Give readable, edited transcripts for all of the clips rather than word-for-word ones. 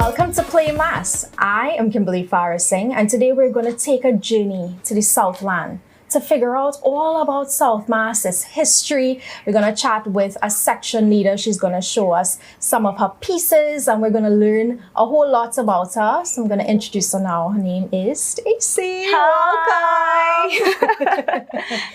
Welcome to Play Mass. I am Kimberly Farrising, and today we're going to take a journey to the Southland to figure out all about South Mass, its history. We're going to chat with a section leader. She's going to show us some of her pieces, and we're going to learn a whole lot about her. So I'm going to introduce her now. Her name is Stacey. Hi.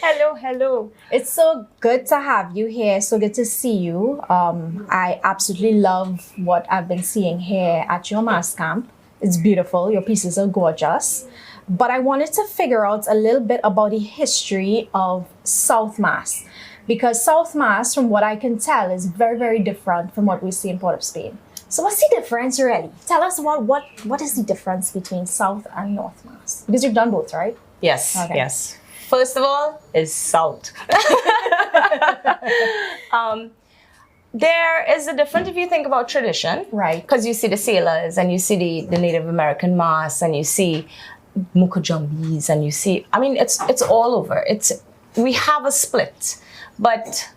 Hello, hello. It's so good to have you here. So good to see you. I absolutely love what I've been seeing here at your Mass camp. It's beautiful. Your pieces are gorgeous. But I wanted to figure out a little bit about the history of South Mass, because South Mass, from what I can tell, is very, very different from what we see in Port of Spain. So what's the difference, really? Tell us what is the difference between South and North Mass? Because you've done both, right? Yes, Okay. yes. First of all, is South. There is a difference if you think about tradition. Right. Because you see the sailors and you see the Native American Mass and you see Mukajumbis and you see, I mean, it's all over. We have a split, but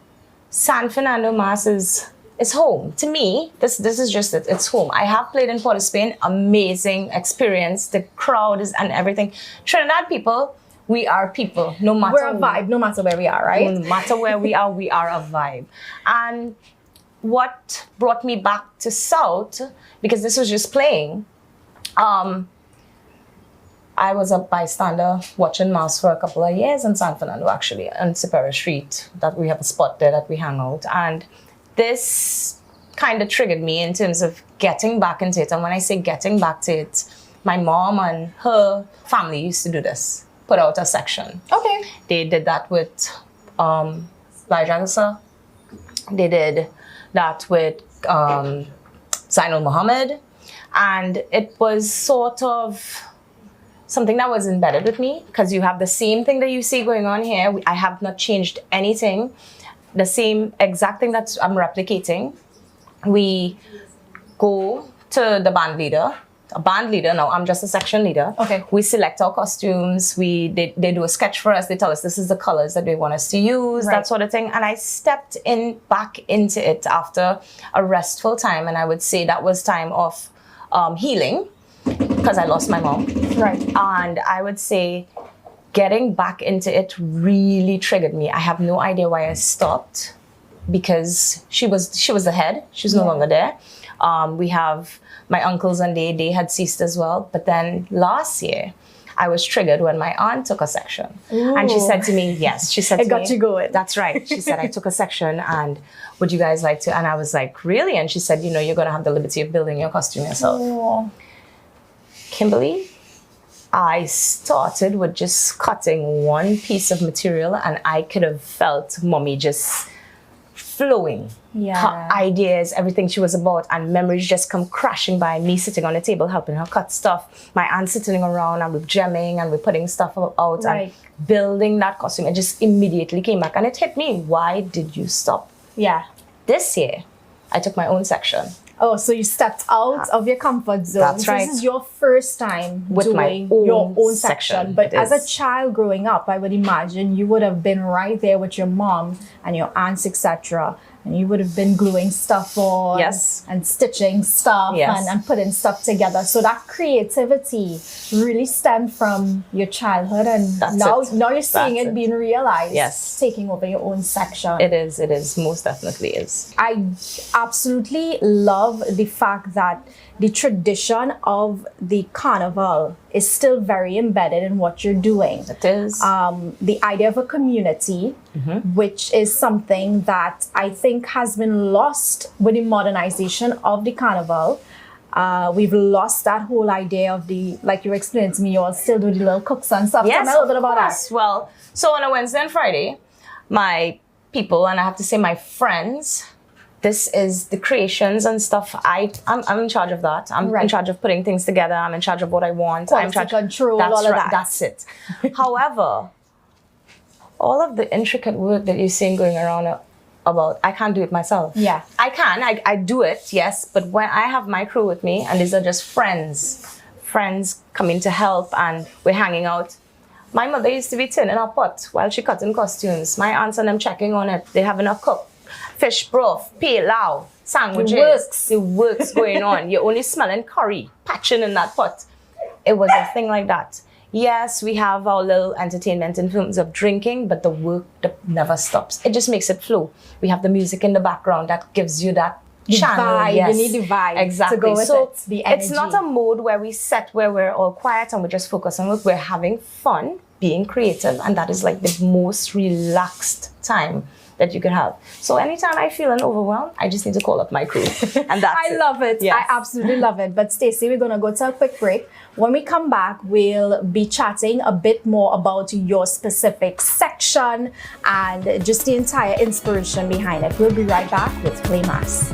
San Fernando Mass is home. To me, this is just it. It's home. I have played in Port of Spain, amazing experience. The crowd is and everything. Trinidad people, we are people, no matter. We're a vibe, no matter where we are, right? No matter where we are a vibe. And what brought me back to South, because this was just playing, I was a bystander watching Mass for a couple of years in San Fernando, actually, on Superior Street, that we have a spot there that we hang out. And this kind of triggered me in terms of getting back into it. And when I say getting back to it, my mom and her family used to do this, put out a section. Okay. They did that with Lajagasa. They did that with Zainul Muhammad. And it was sort of something that was embedded with me, because you have the same thing that you see going on here. I have not changed anything. The same exact thing that I'm replicating. We go to the band leader. A band leader, now I'm just a section leader. Okay. We select our costumes. They do a sketch for us. They tell us this is the colors that they want us to use, Right. that sort of thing. And I stepped back into it after a restful time. And I would say that was time of healing, because I lost my mom. Right. And I would say getting back into it really triggered me. I have no idea why I stopped, because she was the head. She's no longer there. We have my uncles, and they had ceased as well. But then last year, I was triggered when my aunt took a section. Ooh. And she said to me, yes, she said to It got me, you going. That's right. She said, I took a section, and would you guys like to? And I was like, really? And she said, you're going to have the liberty of building your costume yourself. Oh. Kimberly, I started with just cutting one piece of material, and I could have felt mommy just flowing. Yeah. Her ideas, everything she was about, and memories just come crashing by, me sitting on the table helping her cut stuff, my aunt sitting around, and we're gemming and we're putting stuff out Right. and building that costume. It just immediately came back, and it hit me. Why did you stop? Yeah. This year, I took my own section. Oh, so you stepped out of your comfort zone. That's So right. This is your first time With doing my own your own section. section. But It as a is. child growing up, I would imagine you would have been right there with your mom and your aunts, etc. And you would have been gluing stuff on, Yes. and stitching stuff, Yes. and putting stuff together. So that creativity really stemmed from your childhood, and That's now it. you're seeing That's it it. being realized. Yes. Taking over your own section. It is, most definitely is. I absolutely love the fact that the tradition of the carnival is still very embedded in what you're doing. It is. The idea of a community, which is something that I think has been lost with the modernization of the carnival. We've lost that whole idea of like you explained to me, you all still do the little cooks and stuff. Tell me a little bit about that. Well, so on a Wednesday and Friday, my people, and I have to say my friends, this is the creations and stuff. I'm in charge of that. I'm Right. in charge of putting things together. I'm in charge of what I want. Quality I'm in charge control, that's all of right, that. That's it. However, all of the intricate work that you're seeing going around about, I can't do it myself. Yeah. I can. I do it, yes. But when I have my crew with me, and these are just friends coming to help, and we're hanging out. My mother used to be turning her pot while she cutting costumes. My aunts and them checking on it. They have enough cook. fish broth, pilau, sandwiches. The works going on. You're only smelling curry, patching in that pot. It was a thing like that. Yes, we have our little entertainment in terms of drinking, but the work never stops. It just makes it flow. We have the music in the background that gives you that channel. Vibe. Yes. You need the vibe exactly. to go with so it. The energy. it's not a mode where we set where we're all quiet and we just focus on work. We're having fun, being creative, and that is like the most relaxed time that you could have. So anytime I feel overwhelmed, I just need to call up my crew, and that's I love it. Yes. I absolutely love it. But Stacey, we're gonna go to a quick break. When we come back, we'll be chatting a bit more about your specific section and just the entire inspiration behind it. We'll be right back with Play Mass.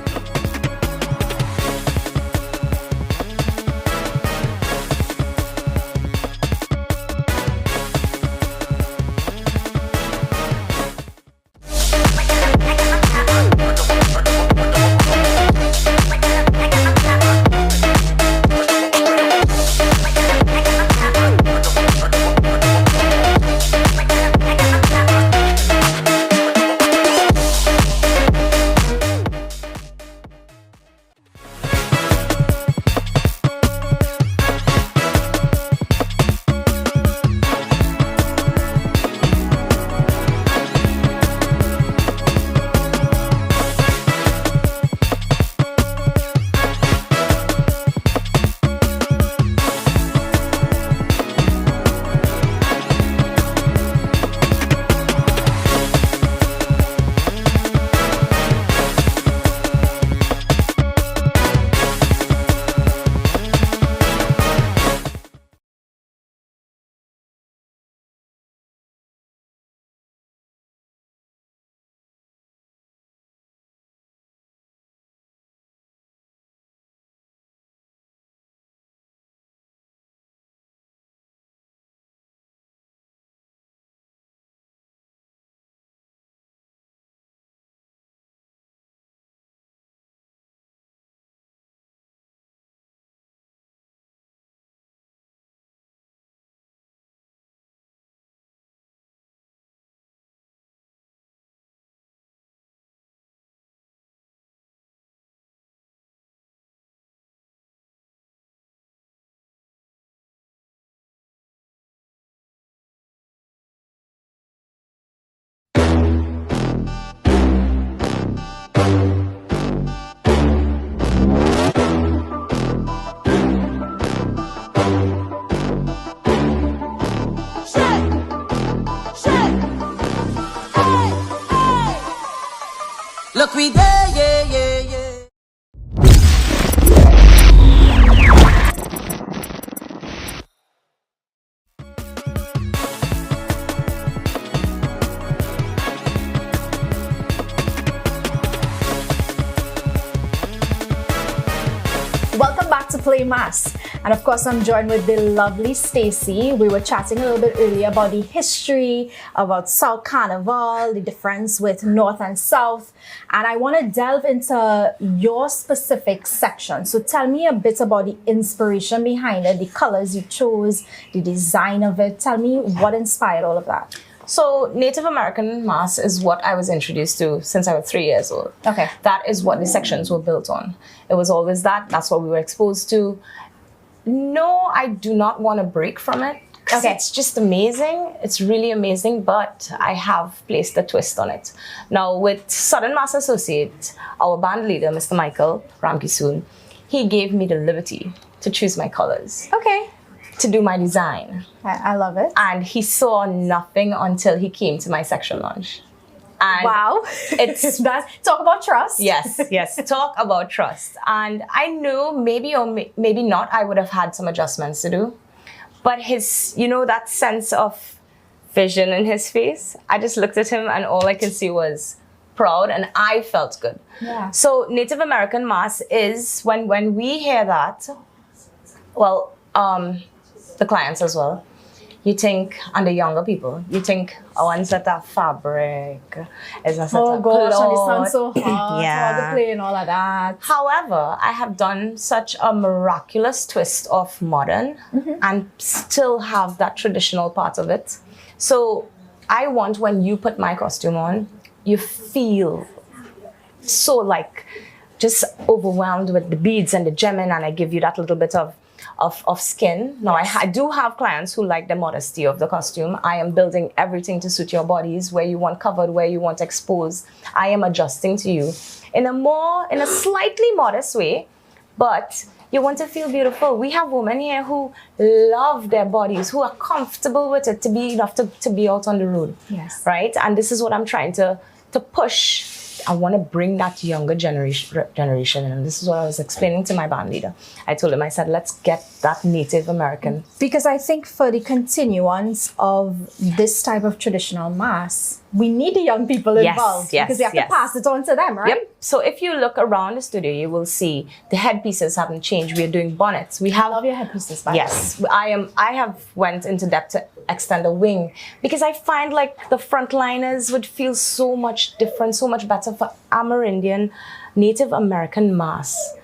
Look, we there, yeah, yeah, yeah. Welcome back to Play Mass. And of course, I'm joined with the lovely Stacey. We were chatting a little bit earlier about the history, about South Carnival, the difference with North and South. And I want to delve into your specific section. So tell me a bit about the inspiration behind it, the colors you chose, the design of it. Tell me what inspired all of that. So Native American mass is what I was introduced to since I was 3 years old. Okay. That is what the sections were built on. It was always that. That's what we were exposed to. No, I do not want to break from it. Okay. It's just amazing. It's really amazing, but I have placed a twist on it. Now with Southern Mass Associate, our band leader, Mr. Michael Ramkisoon, he gave me the liberty to choose my colors. Okay. To do my design. I love it. And he saw nothing until he came to my section launch. And wow. It's talk about trust. Yes. Talk about trust. And I knew maybe or maybe not, I would have had some adjustments to do. But his, that sense of vision in his face, I just looked at him and all I could see was proud, and I felt good. Yeah. So Native American mass is, when we hear that, well, the clients as well, you think, and the younger people, you think ones that are fabric, is that oh gosh, and it sounds so hot, yeah. all the play and all of that. However, I have done such a miraculous twist of modern and still have that traditional part of it. So I want, when you put my costume on, you feel so like just overwhelmed with the beads and the gemming, and I give you that little bit of skin. Now, I do have clients who like the modesty of the costume. I am building everything to suit your bodies, where you want covered, where you want exposed. I am adjusting to you in a slightly modest way, but you want to feel beautiful. We have women here who love their bodies, who are comfortable with it to be enough to be out on the road. Yes. Right? And this is what I'm trying to push. I want to bring that younger generation in. And this is what I was explaining to my band leader. I told him, I said, let's get that Native American. Because I think for the continuance of this type of traditional mass, we need the young people involved. Because we have to pass it on to them, right? Yep. So if you look around the studio, you will see the headpieces haven't changed. We are doing bonnets. I love your headpieces, by yes. I have went into depth to extend a wing, because I find like the frontliners would feel so much different, so much better for Amerindian Native American mass.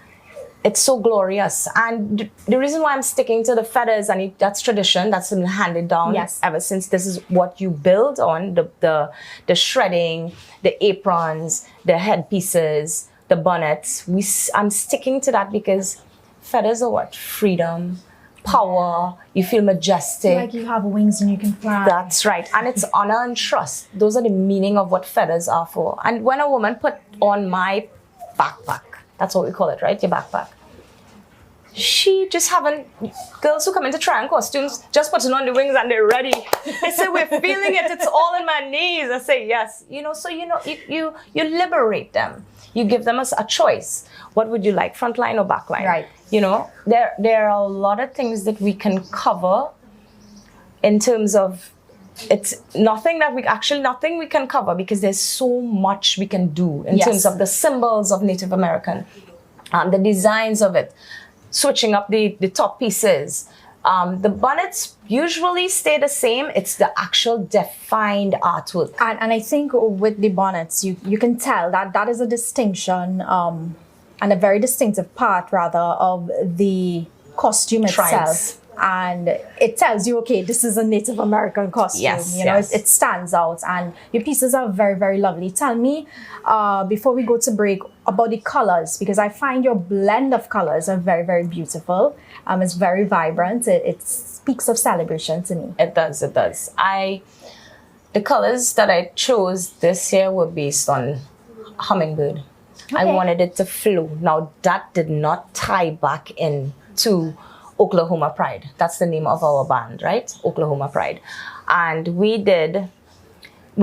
It's so glorious. And the reason why I'm sticking to the feathers, and that's tradition, that's been handed down ever since. This is what you build on, the shredding, the aprons, the headpieces, the bonnets. I'm sticking to that because feathers are what? Freedom, power, you feel majestic. Like you have wings and you can fly. That's right. And it's honor and trust. Those are the meaning of what feathers are for. And when a woman put on my backpack, that's what we call it, right? Your backpack. She just haven't, girls who come into try on costumes, just putting on the wings and they're ready. They say, we're feeling it, it's all in my knees. I say, yes. So you liberate them. You give them a choice. What would you like, frontline or backline? Right. There are a lot of things that we can cover in terms of, it's nothing we can cover, because there's so much we can do in terms of the symbols of Native American, the designs of it, switching up the top pieces. The bonnets usually stay the same. It's the actual defined artwork. And I think with the bonnets, you can tell that is a distinction, and a very distinctive part, rather, of the costume itself. And it tells you, okay, this is a Native American costume. Yes, it stands out, and your pieces are very, very lovely. Tell me, before we go to break, about the colors, because I find your blend of colors are very, very beautiful. It's very vibrant. It speaks of celebration to me. It does. The colors that I chose this year were based on hummingbird. Okay. I wanted it to flow. Now, that did not tie back in to Oklahoma Pride. That's the name of our band, right? Oklahoma Pride. And we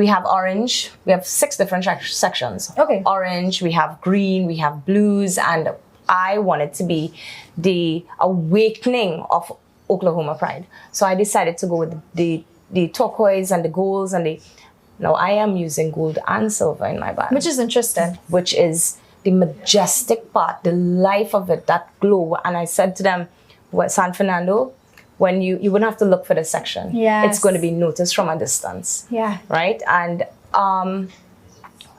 have orange. We have 6 different sections. Okay. Orange, we have green, we have blues, and I wanted to be the awakening of Oklahoma Pride. So I decided to go with the turquoise and the golds and now I am using gold and silver in my band. Which is interesting. Which is the majestic part, the life of it, that glow. And I said to them, San Fernando, when you wouldn't have to look for the section. Yes. It's going to be noticed from a distance. Yeah. Right? And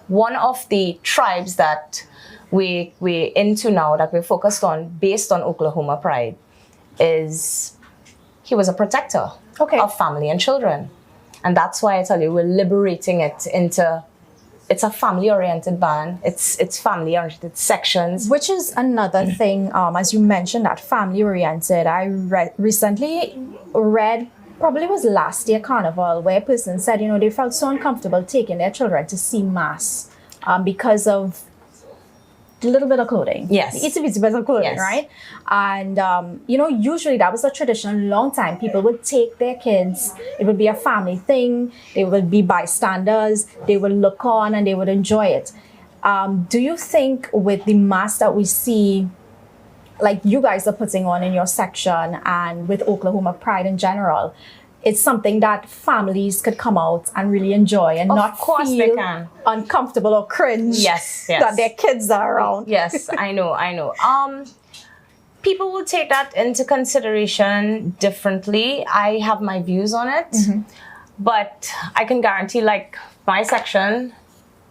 one of the tribes that we're into now, that we're focused on, based on Oklahoma Pride, he was a protector of family and children. And that's why I tell you, we're liberating it into, it's a family-oriented band. It's family-oriented sections. Which is another thing, as you mentioned, that family-oriented. I recently read, probably was last year Carnival, where a person said, they felt so uncomfortable taking their children to see mass because of a little bit of clothing. Yes. It's a bit of clothing, yes. right? And, usually that was a tradition a long time. People would take their kids. It would be a family thing. They would be bystanders. They would look on and they would enjoy it. Do you think with the mass that we see, like you guys are putting on in your section and with Oklahoma Pride in general, it's something that families could come out and really enjoy and not feel uncomfortable or cringe that their kids are around? Yes, I know. People will take that into consideration differently. I have my views on it, but I can guarantee, like my section,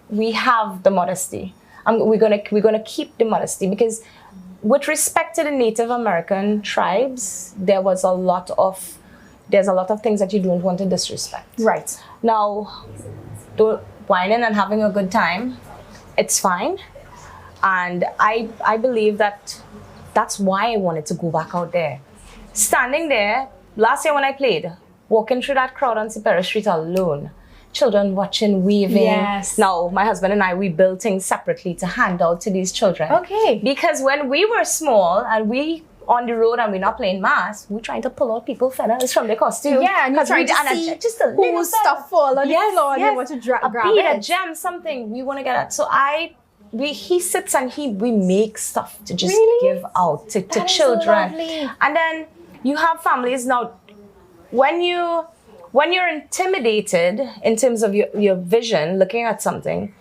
we have the modesty. We're gonna keep the modesty, because with respect to the Native American tribes, there's a lot of things that you don't want to disrespect. Right. Now, whining and having a good time, it's fine. And I believe that that's why I wanted to go back out there. Standing there, last year when I played, walking through that crowd on Superior Street alone, children watching, weaving. Yes. Now, my husband and I, we build things separately to hand out to these children. Okay. Because when we were small and we on the road and we're not playing mass, we're trying to pull out people's feathers from their costume. Yeah, and you're trying to see just a little whose stuff fall on the floor and you want to grab bead, it. a gem, something we want to get at. So he sits and we make stuff to just give out to children. Lovely. And then you have families now. When you're intimidated in terms of your vision, looking at something,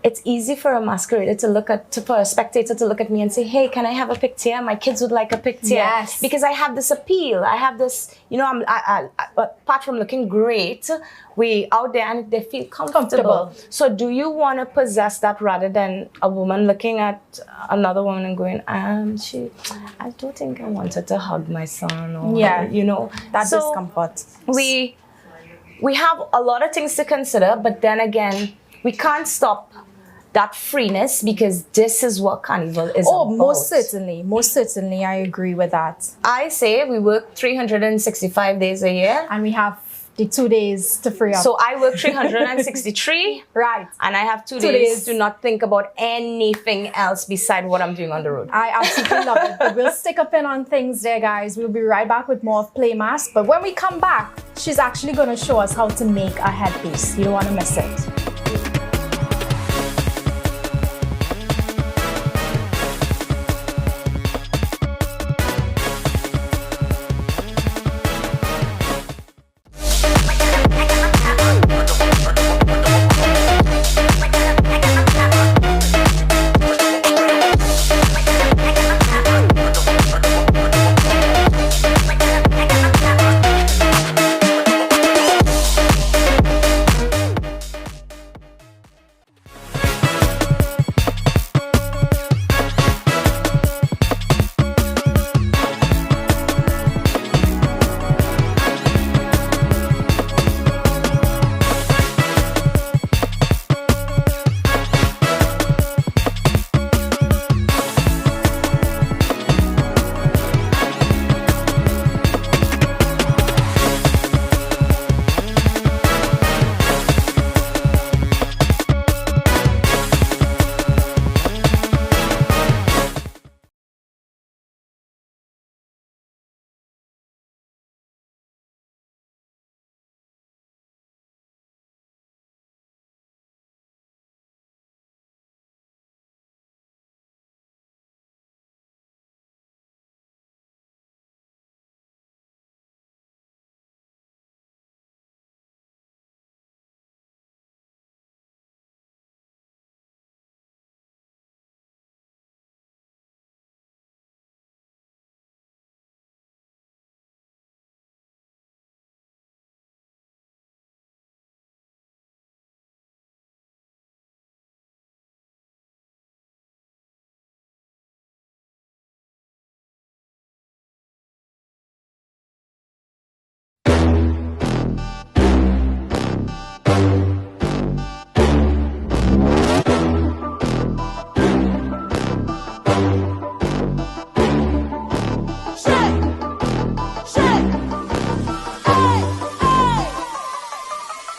it's easy for a masquerader for a spectator to look at me and say, hey, can I have a picture? My kids would like a picture. Yes. Because I have this appeal. I have this, apart from looking great, we out there and they feel comfortable. So do you want to possess that rather than a woman looking at another woman and going, I don't think I wanted to hug my son or, that discomfort. We have a lot of things to consider, but then again, we can't stop that freeness because this is what Carnival is about. Oh, most certainly, I agree with that. I say we work 365 days a year. And we have the 2 days to free up. So I work 363. Right. And I have 2 days to not think about anything else beside what I'm doing on the road. I absolutely love it. But we'll stick a pin on things there, guys. We'll be right back with more of Play Mass. But when we come back, she's actually going to show us how to make a headpiece. You don't want to miss it.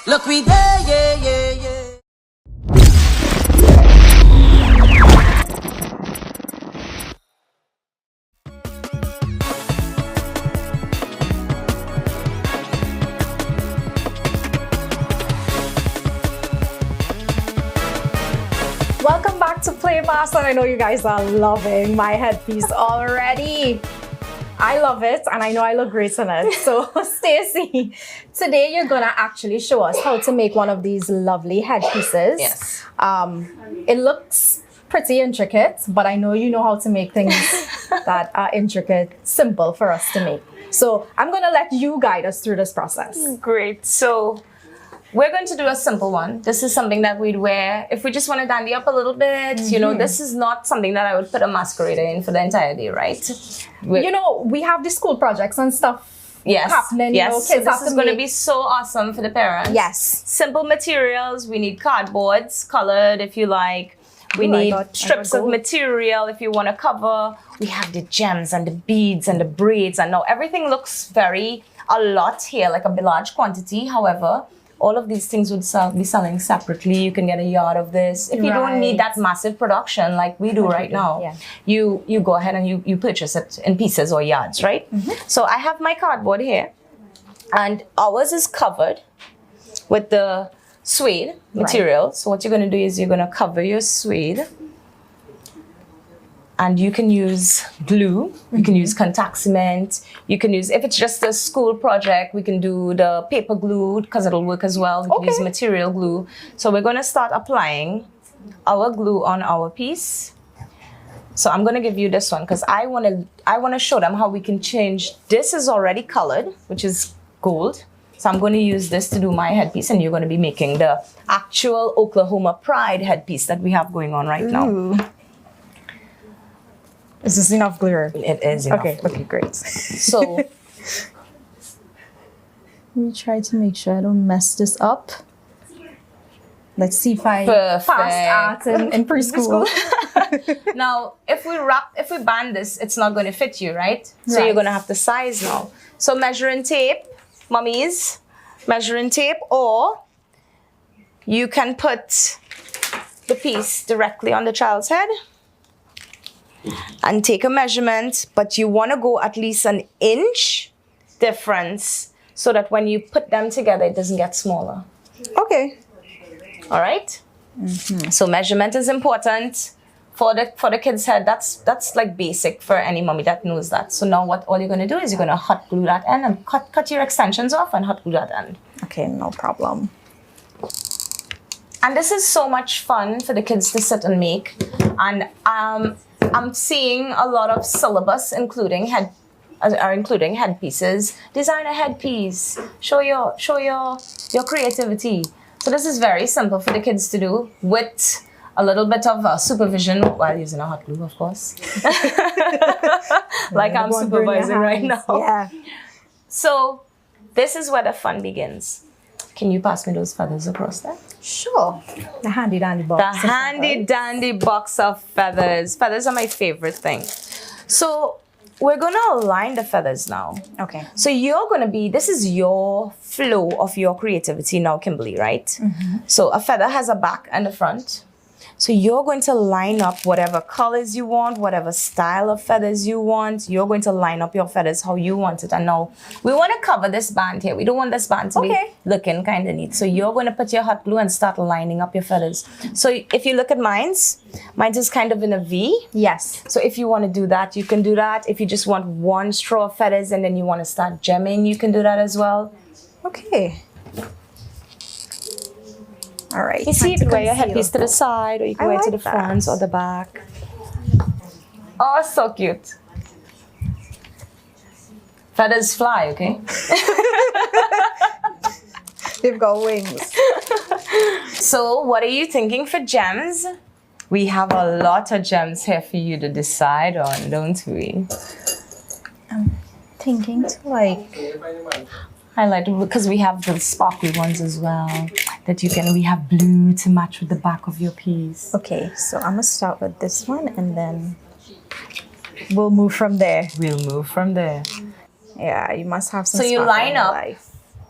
Look, we there, yeah, yeah, yeah. Welcome back to Play Mass, and I know you guys are loving my headpiece already. I love it, and I know I look great in it. So, Stacey, today you're gonna actually show us how to make one of these lovely headpieces. Yes. It looks pretty intricate, but I know you know how to make things that are intricate, simple for us to make. So, I'm gonna let you guide us through this process. Great. So we're going to do a simple one. This is something that we'd wear if we just want to dandy up a little bit. You know, this is not something that I would put a masquerader in for the entire day, right? You know, we have the school projects and stuff happening. Yes. You know, So kids have this is to going to make- be so awesome for the parents. Yes. Simple materials. We need cardboards, colored if you like. We Ooh, need I got strips of gold. material if you want to cover. We have the gems and the beads and the braids. And now everything looks a lot here, like a large quantity. However, all of these things would be selling separately. You can get a yard of this. If you don't need that massive production like we do right now, yeah. you go ahead and you purchase it in pieces or yards, right? So I have my cardboard here, and ours is covered with the suede material. So what you're going to do is you're going to cover your suede, and you can use glue, you can use contact cement, you can use, if it's just a school project, we can do the paper glue because it'll work as well. We can use material glue. So we're going to start applying our glue on our piece. So I'm going to give you this one because I want to show them how we can change. This is already colored, which is gold. So I'm going to use this to do my headpiece, and you're going to be making the actual Oklahoma Pride headpiece that we have going on right now. Is this enough glue? It is enough. Okay, great. So Let me try to make sure I don't mess this up. Let's see if I passed art in preschool. now, if we band this, it's not going to fit you, right? So you're going to have to size now. So measuring tape, mummies, measuring tape, or you can put the piece directly on the child's head and take a measurement, but you want to go at least an inch difference so that when you put them together, it doesn't get smaller. Okay. All right. So measurement is important for the kid's head. That's like basic for any mommy that knows that. So now all you're going to do is you're going to hot glue that end and cut your extensions off and hot glue that end. Okay, no problem. And this is so much fun for the kids to sit and make. And I'm seeing a lot of syllabus including headpieces. Design a headpiece. Show your creativity. So this is very simple for the kids to do with a little bit of supervision while using a hot glue, of course. Like I'm supervising right now. Yeah. So this is where the fun begins. Can you pass me those feathers across there? Sure. The handy dandy box. The handy dandy box of feathers. Feathers are my favorite thing. So we're going to align the feathers now. Okay. So this is your flow of your creativity now, Kimberly, right? So a feather has a back and a front. So you're going to line up whatever colors you want, whatever style of feathers you want. You're going to line up your feathers how you want it. And now we want to cover this band here. We don't want this band to be looking kind of neat. So you're going to put your hot glue and start lining up your feathers. So if you look at mine's is kind of in a V. Yes. So if you want to do that, you can do that. If you just want one straw of feathers and then you want to start gemming, you can do that as well. Okay. All right. You see, you can wear your headpiece to the side, or you can wear it to the front or the back. Oh, so cute. Feathers fly, okay? They've got wings. So, what are you thinking for gems? We have a lot of gems here for you to decide on, don't we? I'm thinking to highlight, because we have the sparkly ones as well. We have blue to match with the back of your piece. Okay, so I'm gonna start with this one and then we'll move from there. Yeah, you must have some. So you line up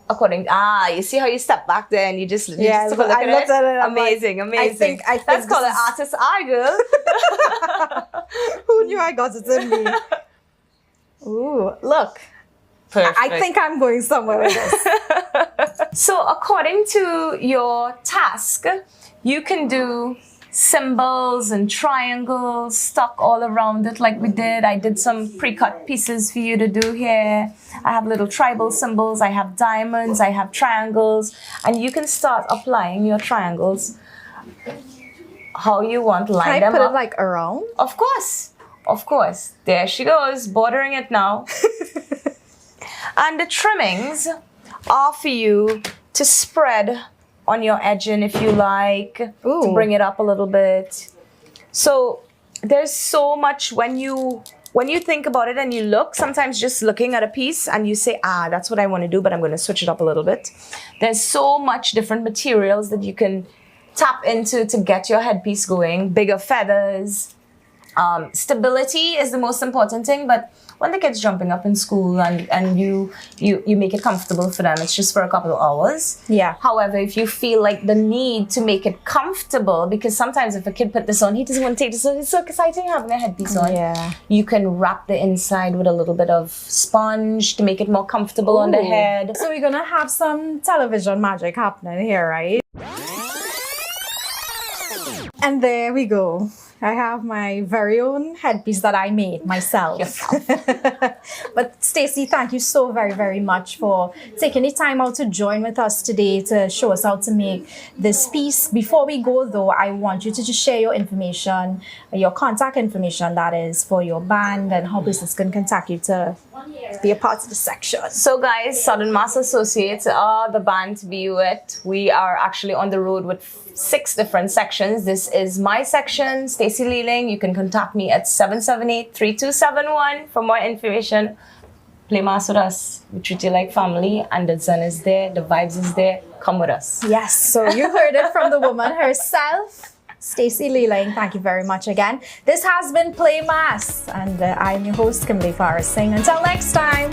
according. You see how you step back there and you just took a look at it. Amazing. I think That's called an artist's eye, girl. Who knew I got it in me? Ooh, look. Perfect. I think I'm going somewhere with this. So according to your task, you can do symbols and triangles stuck all around it like we did. I did some pre-cut pieces for you to do here. I have little tribal symbols, I have diamonds, I have triangles, and you can start applying your triangles how you want. Line them up. Can I put it like around? Of course. There she goes, bordering it now. And the trimmings are for you to spread on your edging if you like, to bring it up a little bit. So there's so much when you think about it and you look, sometimes just looking at a piece and you say, that's what I want to do, but I'm going to switch it up a little bit. There's so much different materials that you can tap into to get your headpiece going. Bigger feathers. Stability is the most important thing, but when the kid's jumping up in school and you make it comfortable for them, it's just for a couple of hours. Yeah. However, if you feel like the need to make it comfortable, because sometimes if a kid put this on, he doesn't want to take this on. It's so exciting having a headpiece on. Yeah. You can wrap the inside with a little bit of sponge to make it more comfortable on the head. So we're gonna have some television magic happening here, right? And there we go. I have my very own headpiece that I made myself. But Stacey, thank you so very, very much for taking the time out to join with us today to show us how to make this piece. Before we go though, I want you to just share your information, your contact information that is for your band and how business can contact you to be a part of the section. So guys, Southern Mass Associates are the band to be with. We are actually on the road with 6 different sections. This is my section, Stacey Leeling. You can contact me at 778-3271 for more information. Play mass with us. We treat you like family, and the zen is there, the vibes is there. Come with us. Yes, so you heard it from the woman herself. Stacey Leeling, thank you very much again. This has been Play Mass, and I'm your host, Kimberly Farris, saying until next time.